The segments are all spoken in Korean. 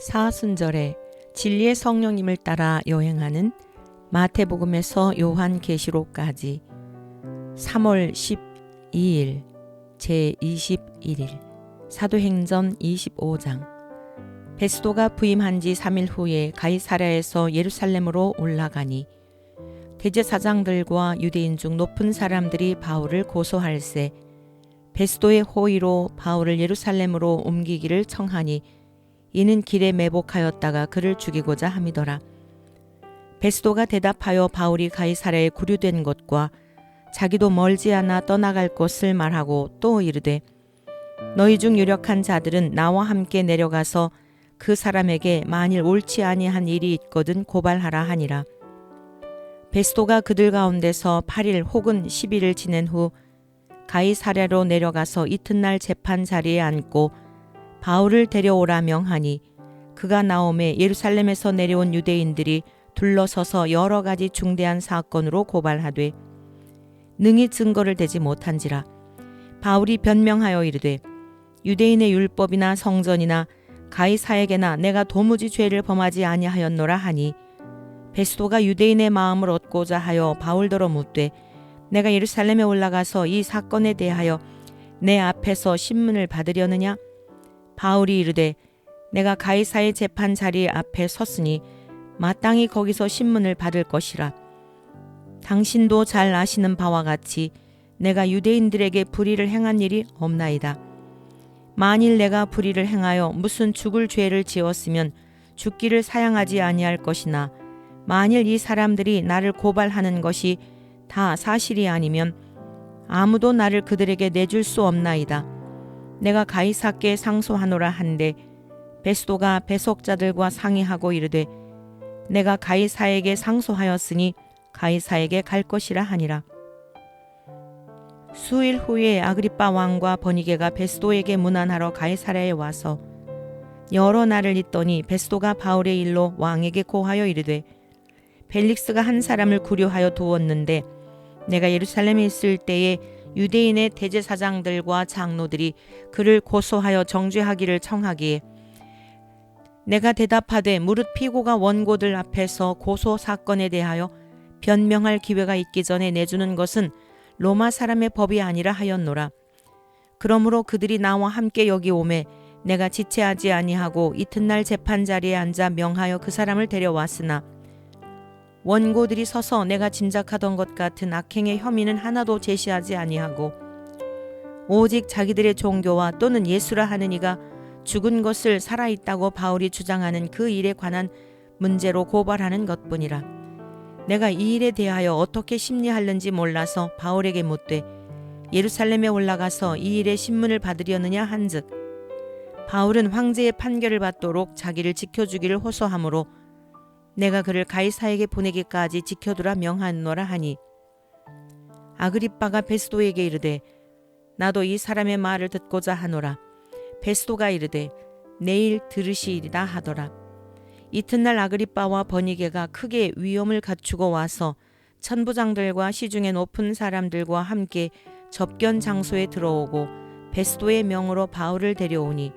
사순절에 진리의 성령님을 따라 여행하는 마태복음에서 요한계시록까지 3월 12일 제21일 사도행전 25장. 베스도가 부임한 지 3일 후에 가이사랴에서 예루살렘으로 올라가니 대제사장들과 유대인 중 높은 사람들이 바울을 고소할세 베스도의 호의로 바울을 예루살렘으로 옮기기를 청하니 이는 길에 매복하였다가 그를 죽이고자 함이더라. 베스도가 대답하여 바울이 가이사랴에 구류된 것과 자기도 멀지 않아 떠나갈 것을 말하고 또 이르되 너희 중 유력한 자들은 나와 함께 내려가서 그 사람에게 만일 옳지 아니한 일이 있거든 고발하라 하니라. 베스도가 그들 가운데서 8일 혹은 10일을 지낸 후 가이사랴로 내려가서 이튿날 재판 자리에 앉고 바울을 데려오라 명하니 그가 나오매 예루살렘에서 내려온 유대인들이 둘러서서 여러 가지 중대한 사건으로 고발하되 능히 증거를 대지 못한지라. 바울이 변명하여 이르되 유대인의 율법이나 성전이나 가이사에게나 내가 도무지 죄를 범하지 아니하였노라 하니 베스도가 유대인의 마음을 얻고자 하여 바울더러 묻되 내가 예루살렘에 올라가서 이 사건에 대하여 내 앞에서 신문을 받으려느냐? 바울이 이르되 내가 가이사의 재판 자리 앞에 섰으니 마땅히 거기서 신문을 받을 것이라. 당신도 잘 아시는 바와 같이 내가 유대인들에게 불의를 행한 일이 없나이다. 만일 내가 불의를 행하여 무슨 죽을 죄를 지었으면 죽기를 사양하지 아니할 것이나 만일 이 사람들이 나를 고발하는 것이 다 사실이 아니면 아무도 나를 그들에게 내줄 수 없나이다. 내가 가이사께 상소하노라 한데 베스도가 배속자들과 상의하고 이르되 내가 가이사에게 상소하였으니 가이사에게 갈 것이라 하니라. 수일 후에 아그리빠 왕과 버니게가 베스도에게 문안하러 가이사랴에 와서 여러 날을 있더니 베스도가 바울의 일로 왕에게 고하여 이르되 벨릭스가 한 사람을 구류하여 두었는데 내가 예루살렘에 있을 때에 유대인의 대제사장들과 장로들이 그를 고소하여 정죄하기를 청하기에 내가 대답하되 무릇 피고가 원고들 앞에서 고소 사건에 대하여 변명할 기회가 있기 전에 내주는 것은 로마 사람의 법이 아니라 하였노라. 그러므로 그들이 나와 함께 여기 오매 내가 지체하지 아니하고 이튿날 재판 자리에 앉아 명하여 그 사람을 데려왔으나 원고들이 서서 내가 짐작하던 것 같은 악행의 혐의는 하나도 제시하지 아니하고 오직 자기들의 종교와 또는 예수라 하는 이가 죽은 것을 살아있다고 바울이 주장하는 그 일에 관한 문제로 고발하는 것뿐이라. 내가 이 일에 대하여 어떻게 심리하는지 몰라서 바울에게 묻되 예루살렘에 올라가서 이 일의 신문을 받으려느냐 한즉 바울은 황제의 판결을 받도록 자기를 지켜주기를 호소하므로 내가 그를 가이사에게 보내기까지 지켜두라 명하노라 하니 아그리빠가 베스도에게 이르되 나도 이 사람의 말을 듣고자 하노라. 베스도가 이르되 내일 들으시리라 하더라. 이튿날 아그리빠와 버니게가 크게 위엄을 갖추고 와서 천부장들과 시중에 높은 사람들과 함께 접견 장소에 들어오고 베스도의 명으로 바울을 데려오니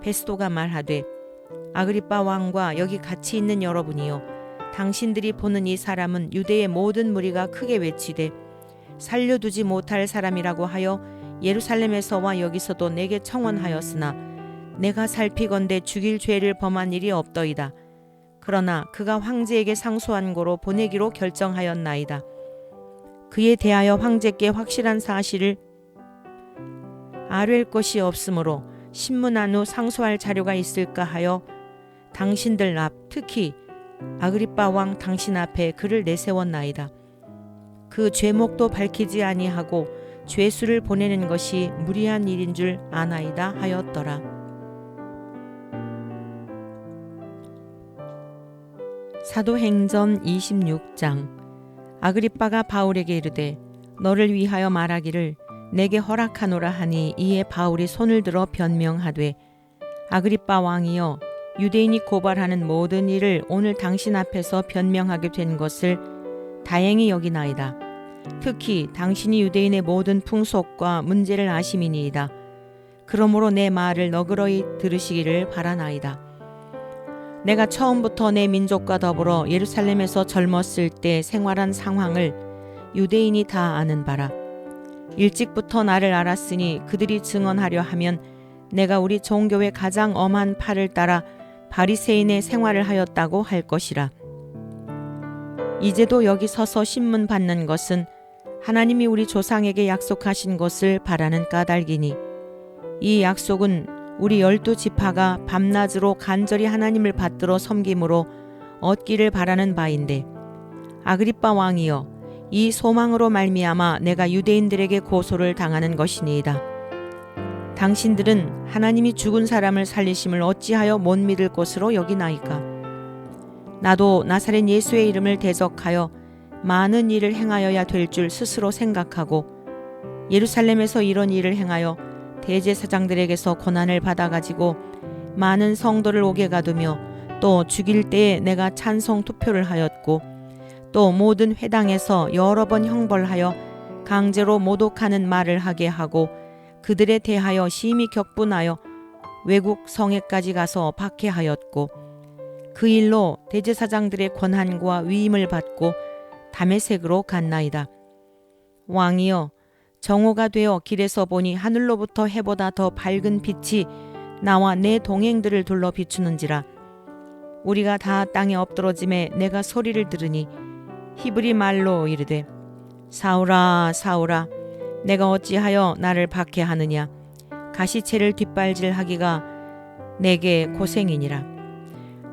베스도가 말하되 아그리빠 왕과 여기 같이 있는 여러분이요 당신들이 보는 이 사람은 유대의 모든 무리가 크게 외치되 살려두지 못할 사람이라고 하여 예루살렘에서와 여기서도 내게 청원하였으나 내가 살피건대 죽일 죄를 범한 일이 없더이다. 그러나 그가 황제에게 상소한 고로 보내기로 결정하였나이다. 그에 대하여 황제께 확실한 사실을 아뢰일 것이 없으므로 신문한 후 상소할 자료가 있을까 하여 당신들 앞 특히 아그리빠 왕 당신 앞에 그를 내세웠나이다. 그 죄목도 밝히지 아니하고 죄수를 보내는 것이 무리한 일인 줄 아나이다 하였더라. 사도행전 26장. 아그리빠가 바울에게 이르되 너를 위하여 말하기를 내게 허락하노라 하니 이에 바울이 손을 들어 변명하되 아그리빠 왕이여 유대인이 고발하는 모든 일을 오늘 당신 앞에서 변명하게 된 것을 다행히 여기나이다. 특히 당신이 유대인의 모든 풍속과 문제를 아심이니이다. 그러므로 내 말을 너그러이 들으시기를 바라나이다. 내가 처음부터 내 민족과 더불어 예루살렘에서 젊었을 때 생활한 상황을 유대인이 다 아는 바라. 일찍부터 나를 알았으니 그들이 증언하려 하면 내가 우리 종교의 가장 엄한 팔을 따라 바리새인의 생활을 하였다고 할 것이라. 이제도 여기 서서 신문 받는 것은 하나님이 우리 조상에게 약속하신 것을 바라는 까닭이니 이 약속은 우리 12지파가 밤낮으로 간절히 하나님을 받들어 섬김으로 얻기를 바라는 바인데, 아그리빠 왕이여, 이 소망으로 말미암아 내가 유대인들에게 고소를 당하는 것이니이다. 당신들은 하나님이 죽은 사람을 살리심을 어찌하여 못 믿을 것으로 여기나이까? 나도 나사렛 예수의 이름을 대적하여 많은 일을 행하여야 될 줄 스스로 생각하고 예루살렘에서 이런 일을 행하여 대제사장들에게서 고난을 받아가지고 많은 성도를 옥에 가두며 또 죽일 때에 내가 찬송 투표를 하였고 또 모든 회당에서 여러 번 형벌하여 강제로 모독하는 말을 하게 하고 그들에 대하여 심히 격분하여 외국 성에까지 가서 박해하였고 그 일로 대제사장들의 권한과 위임을 받고 다메섹으로 갔나이다. 왕이여, 정오가 되어 길에서 보니 하늘로부터 해보다 더 밝은 빛이 나와 내 동행들을 둘러 비추는지라. 우리가 다 땅에 엎드러짐에 내가 소리를 들으니 히브리 말로 이르되 사울아 사울아 내가 어찌하여 나를 박해하느냐. 가시체를 뒷발질하기가 내게 고생이니라.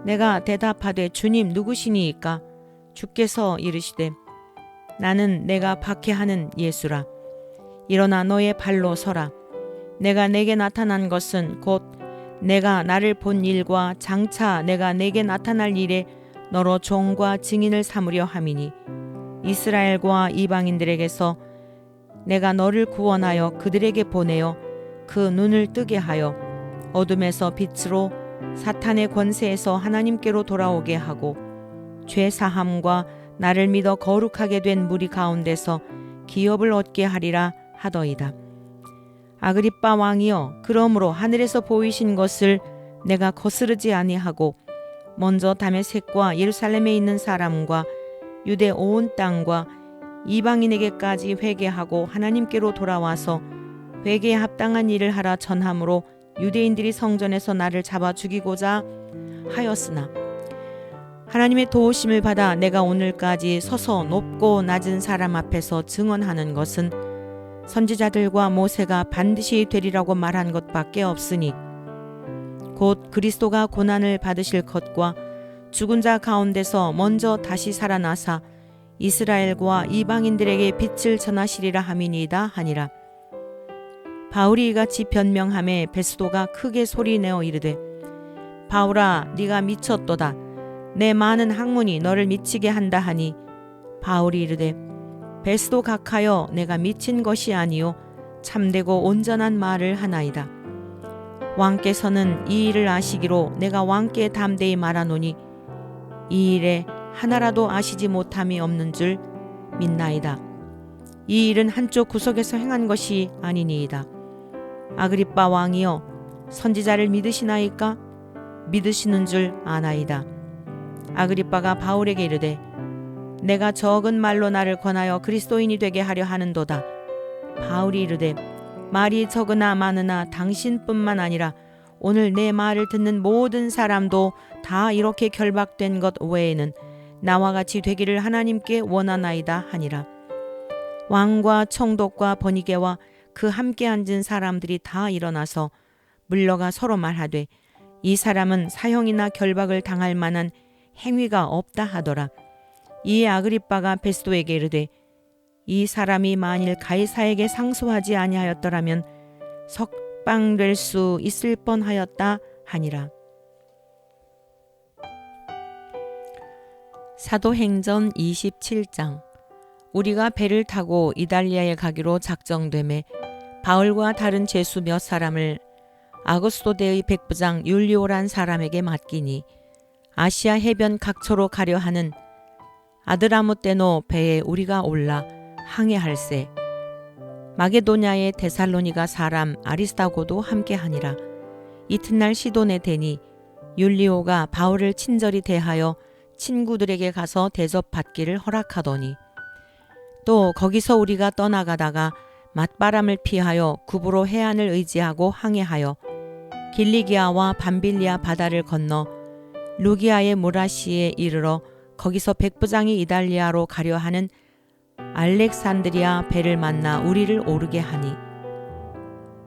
내가 대답하되 주님 누구시니이까? 주께서 이르시되 나는 내가 박해하는 예수라. 일어나 너의 발로 서라. 내가 내게 나타난 것은 곧 내가 나를 본 일과 장차 내가 내게 나타날 일에 너로 종과 증인을 삼으려 함이니 이스라엘과 이방인들에게서 내가 너를 구원하여 그들에게 보내어 그 눈을 뜨게 하여 어둠에서 빛으로 사탄의 권세에서 하나님께로 돌아오게 하고 죄 사함과 나를 믿어 거룩하게 된 무리 가운데서 기업을 얻게 하리라 하더이다. 아그리빠 왕이여, 그러므로 하늘에서 보이신 것을 내가 거스르지 아니하고 먼저 다메섹과 예루살렘에 있는 사람과 유대 온 땅과 이방인에게까지 회개하고 하나님께로 돌아와서 회개에 합당한 일을 하라 전함으로 유대인들이 성전에서 나를 잡아 죽이고자 하였으나 하나님의 도우심을 받아 내가 오늘까지 서서 높고 낮은 사람 앞에서 증언하는 것은 선지자들과 모세가 반드시 되리라고 말한 것밖에 없으니 곧 그리스도가 고난을 받으실 것과 죽은 자 가운데서 먼저 다시 살아나사 이스라엘과 이방인들에게 빛을 전하시리라 함이니이다 하니라. 바울이 이같이 변명하매 베스도가 크게 소리내어 이르되 바울아 네가 미쳤도다. 내 많은 학문이 너를 미치게 한다 하니 바울이 이르되 베스도 각하여 내가 미친 것이 아니요 참되고 온전한 말을 하나이다. 왕께서는 이 일을 아시기로 내가 왕께 담대히 말하노니 이 일에 하나라도 아시지 못함이 없는 줄 믿나이다. 이 일은 한쪽 구석에서 행한 것이 아니니이다. 아그리빠 왕이여, 선지자를 믿으시나이까? 믿으시는 줄 아나이다. 아그리빠가 바울에게 이르되 내가 적은 말로 나를 권하여 그리스도인이 되게 하려 하는도다. 바울이 이르되 말이 적으나 많으나 당신뿐만 아니라 오늘 내 말을 듣는 모든 사람도 다 이렇게 결박된 것 외에는 나와 같이 되기를 하나님께 원하나이다 하니라. 왕과 총독과 번이게와 그 함께 앉은 사람들이 다 일어나서 물러가 서로 말하되 이 사람은 사형이나 결박을 당할 만한 행위가 없다 하더라. 이에 아그리빠가 베스도에게 이르되 이 사람이 만일 가이사에게 상소하지 아니하였더라면 석방될 수 있을 뻔하였다 하니라. 사도행전 27장. 우리가 배를 타고 이달리아에 가기로 작정되매 바울과 다른 제수 몇 사람을 아구스도대의 백부장 율리오란 사람에게 맡기니 아시아 해변 각처로 가려 하는 아드라무떼노 배에 우리가 올라 항해할세. 마게도냐의 데살로니가 사람 아리스다고도 함께하니라. 이튿날 시돈에 대니 율리오가 바울을 친절히 대하여 친구들에게 가서 대접받기를 허락하더니 또 거기서 우리가 떠나가다가 맞바람을 피하여 구브로 해안을 의지하고 항해하여 길리기아와 밤빌리아 바다를 건너 루기아의 무라시에 이르러 거기서 백부장이 이달리아로 가려 하는 알렉산드리아 배를 만나 우리를 오르게 하니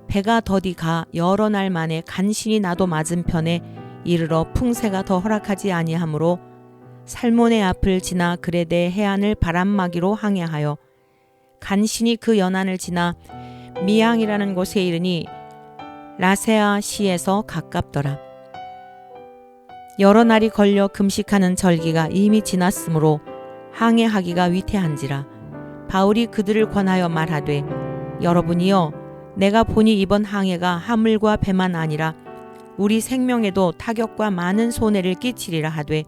배가 더디 가 여러 날 만에 간신히 나도 맞은편에 이르러 풍세가 더 허락하지 아니하므로 살몬의 앞을 지나 그레데 해안을 바람막이로 항해하여 간신히 그 연안을 지나 미앙이라는 곳에 이르니 라세아 시에서 가깝더라. 여러 날이 걸려 금식하는 절기가 이미 지났으므로 항해하기가 위태한지라 바울이 그들을 권하여 말하되 여러분이여 내가 보니 이번 항해가 하물과 배만 아니라 우리 생명에도 타격과 많은 손해를 끼치리라 하되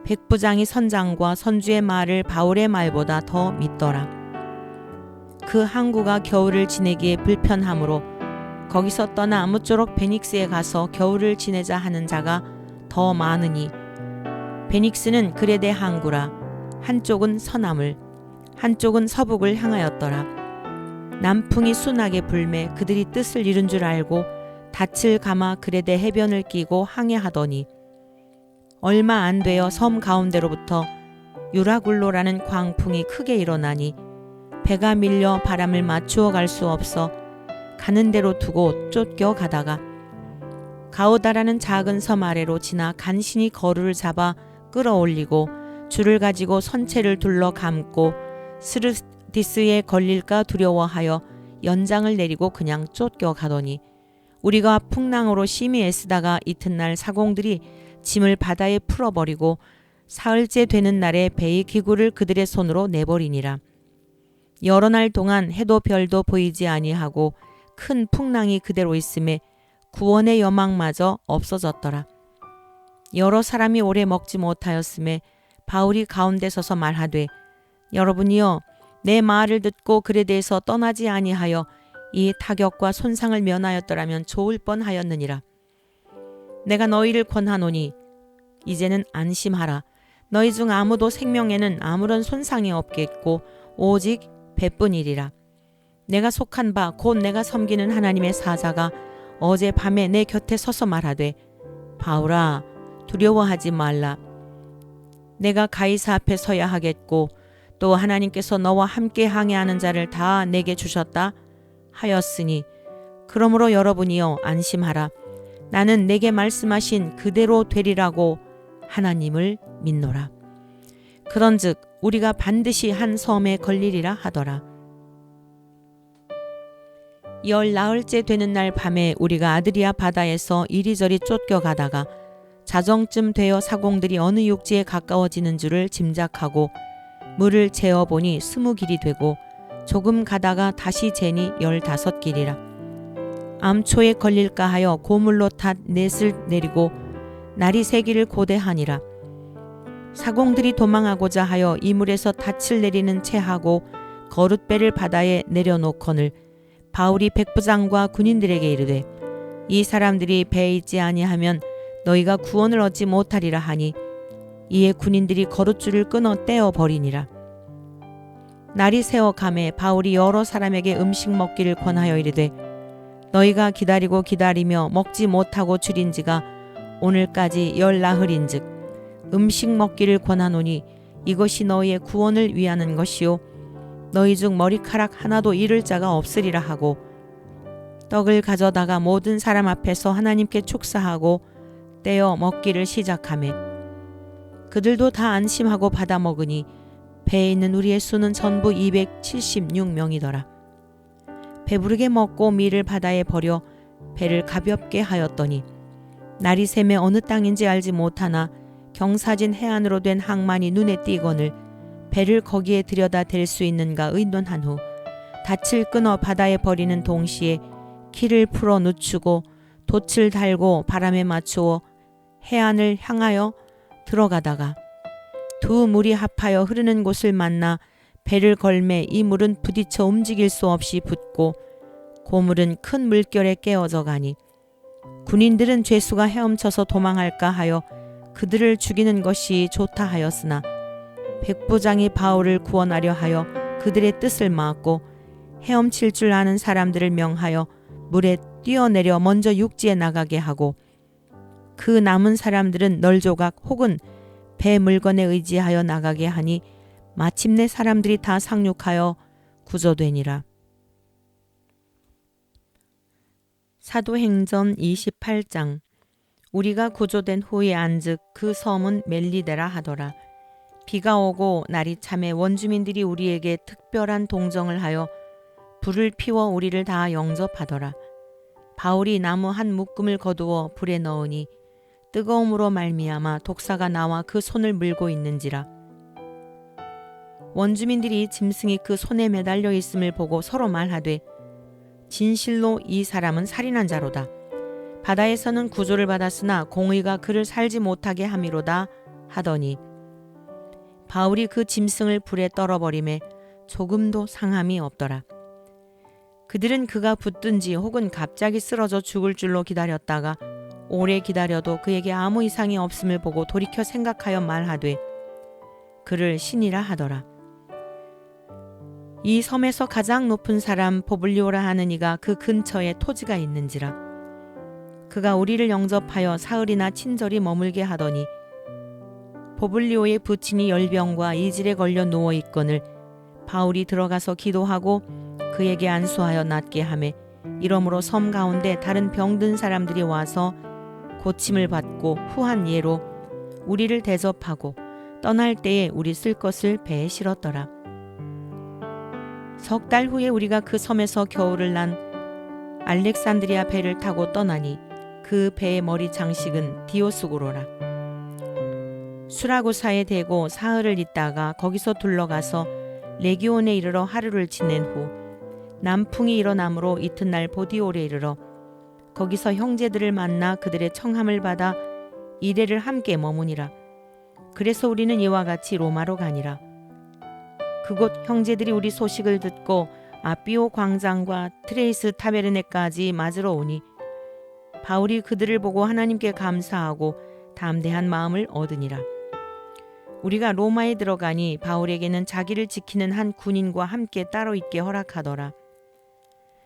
백부장이 선장과 선주의 말을 바울의 말보다 더 믿더라. 그 항구가 겨울을 지내기에 불편하므로 거기서 떠나 아무쪼록 베닉스에 가서 겨울을 지내자 하는 자가 더 많으니 베닉스는 그레데 항구라 한쪽은 서남을 한쪽은 서북을 향하였더라. 남풍이 순하게 불매 그들이 뜻을 이룬 줄 알고 닻을 감아 그레데 해변을 끼고 항해하더니 얼마 안 되어 섬 가운데로부터 유라굴로라는 광풍이 크게 일어나니 배가 밀려 바람을 맞추어 갈 수 없어 가는 대로 두고 쫓겨 가다가 가우다라는 작은 섬 아래로 지나 간신히 거루를 잡아 끌어올리고 줄을 가지고 선체를 둘러 감고 스르디스에 걸릴까 두려워하여 연장을 내리고 그냥 쫓겨 가더니 우리가 풍랑으로 심히 애쓰다가 이튿날 사공들이 짐을 바다에 풀어버리고 사흘째 되는 날에 배의 기구를 그들의 손으로 내버리니라. 여러 날 동안 해도 별도 보이지 아니하고 큰 풍랑이 그대로 있음에 구원의 여망마저 없어졌더라. 여러 사람이 오래 먹지 못하였음에 바울이 가운데 서서 말하되 여러분이여 내 말을 듣고 그레데에서 떠나지 아니하여 이 타격과 손상을 면하였더라면 좋을 뻔하였느니라. 내가 너희를 권하노니 이제는 안심하라. 너희 중 아무도 생명에는 아무런 손상이 없겠고 오직 배뿐이리라. 내가 속한 바 곧 내가 섬기는 하나님의 사자가 어제 밤에 내 곁에 서서 말하되 바울아 두려워하지 말라. 내가 가이사 앞에 서야 하겠고 또 하나님께서 너와 함께 항해하는 자를 다 내게 주셨다 하였으니 그러므로 여러분이여 안심하라. 나는 내게 말씀하신 그대로 되리라고 하나님을 믿노라. 그런즉 우리가 반드시 한 섬에 걸리리라 하더라. 열 나흘째 되는 날 밤에 우리가 아드리아 바다에서 이리저리 쫓겨가다가 자정쯤 되어 사공들이 어느 육지에 가까워지는 줄을 짐작하고 물을 재어보니 20길이 되고 조금 가다가 다시 재니 15길이라. 암초에 걸릴까 하여 고물로 탓 넷을 내리고 날이 새기를 고대하니라. 사공들이 도망하고자 하여 이물에서 닻을 내리는 채하고 거룻배를 바다에 내려놓거늘 바울이 백부장과 군인들에게 이르되 이 사람들이 배에 있지 아니하면 너희가 구원을 얻지 못하리라 하니 이에 군인들이 거룻줄을 끊어 떼어 버리니라. 날이 새어 가매 바울이 여러 사람에게 음식 먹기를 권하여 이르되 너희가 기다리고 기다리며 먹지 못하고 줄인 지가 오늘까지 10나흘인즉 음식 먹기를 권하노니 이것이 너희의 구원을 위하는 것이요 너희 중 머리카락 하나도 잃을 자가 없으리라 하고 떡을 가져다가 모든 사람 앞에서 하나님께 축사하고 떼어 먹기를 시작하매 그들도 다 안심하고 받아 먹으니 배에 있는 우리의 수는 전부 276명이더라. 배부르게 먹고 밀을 바다에 버려 배를 가볍게 하였더니 날이 새매 어느 땅인지 알지 못하나 경사진 해안으로 된 항만이 눈에 띄거늘 배를 거기에 들여다 댈 수 있는가 의논한 후 닻을 끊어 바다에 버리는 동시에 키를 풀어 늦추고 돛을 달고 바람에 맞추어 해안을 향하여 들어가다가 두 물이 합하여 흐르는 곳을 만나 배를 걸매 이 물은 부딪혀 움직일 수 없이 붙고 고물은 큰 물결에 깨어져 가니 군인들은 죄수가 헤엄쳐서 도망할까 하여 그들을 죽이는 것이 좋다 하였으나 백부장이 바울을 구원하려 하여 그들의 뜻을 막고 헤엄칠 줄 아는 사람들을 명하여 물에 뛰어내려 먼저 육지에 나가게 하고 그 남은 사람들은 널조각 혹은 배 물건에 의지하여 나가게 하니 마침내 사람들이 다 상륙하여 구조되니라. 사도행전 28장. 우리가 구조된 후에 안즉 그 섬은 멜리데라 하더라. 비가 오고 날이 참에 원주민들이 우리에게 특별한 동정을 하여 불을 피워 우리를 다 영접하더라. 바울이 나무 한 묶음을 거두어 불에 넣으니 뜨거움으로 말미암아 독사가 나와 그 손을 물고 있는지라. 원주민들이 짐승이 그 손에 매달려 있음을 보고 서로 말하되 진실로 이 사람은 살인한 자로다. 바다에서는 구조를 받았으나 공의가 그를 살지 못하게 함이로다 하더니 바울이 그 짐승을 불에 떨어버림에 조금도 상함이 없더라. 그들은 그가 붙든지 혹은 갑자기 쓰러져 죽을 줄로 기다렸다가 오래 기다려도 그에게 아무 이상이 없음을 보고 돌이켜 생각하여 말하되 그를 신이라 하더라. 이 섬에서 가장 높은 사람 보블리오라 하는 이가 그 근처에 토지가 있는지라. 그가 우리를 영접하여 사흘이나 친절히 머물게 하더니 보블리오의 부친이 열병과 이질에 걸려 누워 있거늘 바울이 들어가서 기도하고 그에게 안수하여 낫게 하매 이러므로 섬 가운데 다른 병든 사람들이 와서 고침을 받고 후한 예로 우리를 대접하고 떠날 때에 우리 쓸 것을 배에 실었더라. 석 달 후에 우리가 그 섬에서 겨울을 난 알렉산드리아 배를 타고 떠나니 그 배의 머리 장식은 디오스구로라. 수라구사에 대고 사흘을 있다가 거기서 둘러가서 레기온에 이르러 하루를 지낸 후 남풍이 일어나므로 이튿날 보디올에 이르러 거기서 형제들을 만나 그들의 청함을 받아 이레를 함께 머무니라. 그래서 우리는 이와 같이 로마로 가니라. 그곳 형제들이 우리 소식을 듣고 아비오 광장과 트레이스 타베르네까지 맞으러 오니 바울이 그들을 보고 하나님께 감사하고 담대한 마음을 얻으니라. 우리가 로마에 들어가니 바울에게는 자기를 지키는 한 군인과 함께 따로 있게 허락하더라.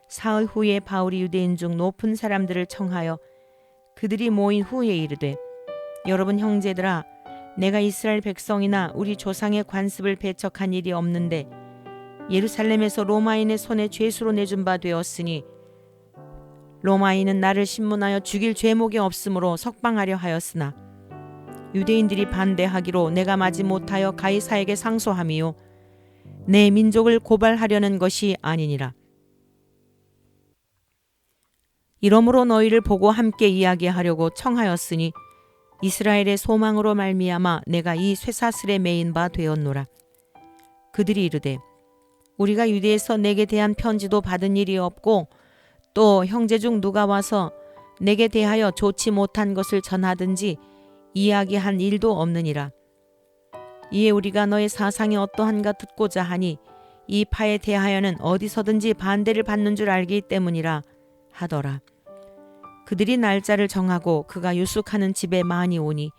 사흘 후에 바울이 유대인 중 높은 사람들을 청하여 그들이 모인 후에 이르되 여러분 형제들아, 내가 이스라엘 백성이나 우리 조상의 관습을 배척한 일이 없는데 예루살렘에서 로마인의 손에 죄수로 내준 바 되었으니 로마인은 나를 신문하여 죽일 죄목이 없으므로 석방하려 하였으나 유대인들이 반대하기로 내가 마지 못하여 가이사에게 상소함이요 내 민족을 고발하려는 것이 아니니라. 이러므로 너희를 보고 함께 이야기하려고 청하였으니 이스라엘의 소망으로 말미암아 내가 이 쇠사슬에 매인 바 되었노라. 그들이 이르되 우리가 유대에서 내게 대한 편지도 받은 일이 없고 또 형제 중 누가 와서 내게 대하여 좋지 못한 것을 전하든지 이야기한 일도 없느니라. 이에 우리가 너의 사상이 어떠한가 듣고자 하니 이 파에 대하여는 어디서든지 반대를 받는 줄 알기 때문이라 하더라. 그들이 날짜를 정하고 그가 유숙하는 집에 많이 오니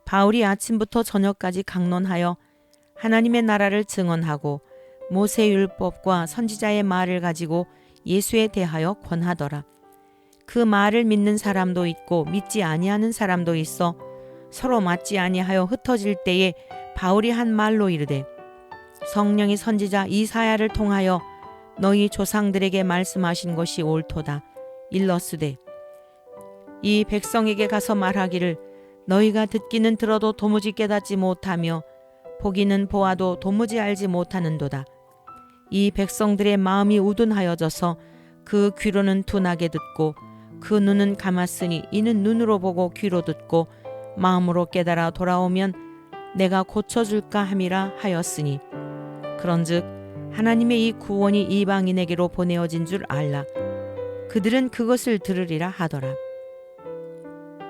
바울이 아침부터 저녁까지 강론하여 하나님의 나라를 증언하고 모세의 율법과 선지자의 말을 가지고 예수에 대하여 권하더라. 그 말을 믿는 사람도 있고 믿지 아니하는 사람도 있어 서로 맞지 아니하여 흩어질 때에 바울이 한 말로 이르되 성령이 선지자 이사야를 통하여 너희 조상들에게 말씀하신 것이 옳도다. 일러스되 이 백성에게 가서 말하기를 너희가 듣기는 들어도 도무지 깨닫지 못하며 보기는 보아도 도무지 알지 못하는도다. 이 백성들의 마음이 우둔하여져서 그 귀로는 둔하게 듣고 그 눈은 감았으니 이는 눈으로 보고 귀로 듣고 마음으로 깨달아 돌아오면 내가 고쳐줄까 함이라 하였으니 그런즉 하나님의 이 구원이 이방인에게로 보내어진 줄 알라. 그들은 그것을 들으리라 하더라.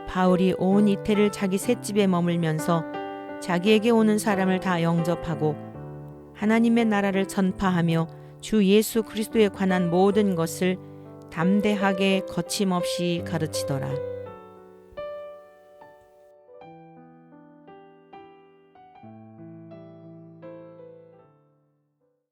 바울이 온 이태를 자기 셋집에 머물면서 자기에게 오는 사람을 다 영접하고 하나님의 나라를 전파하며 주 예수 그리스도에 관한 모든 것을 담대하게 거침없이 가르치더라.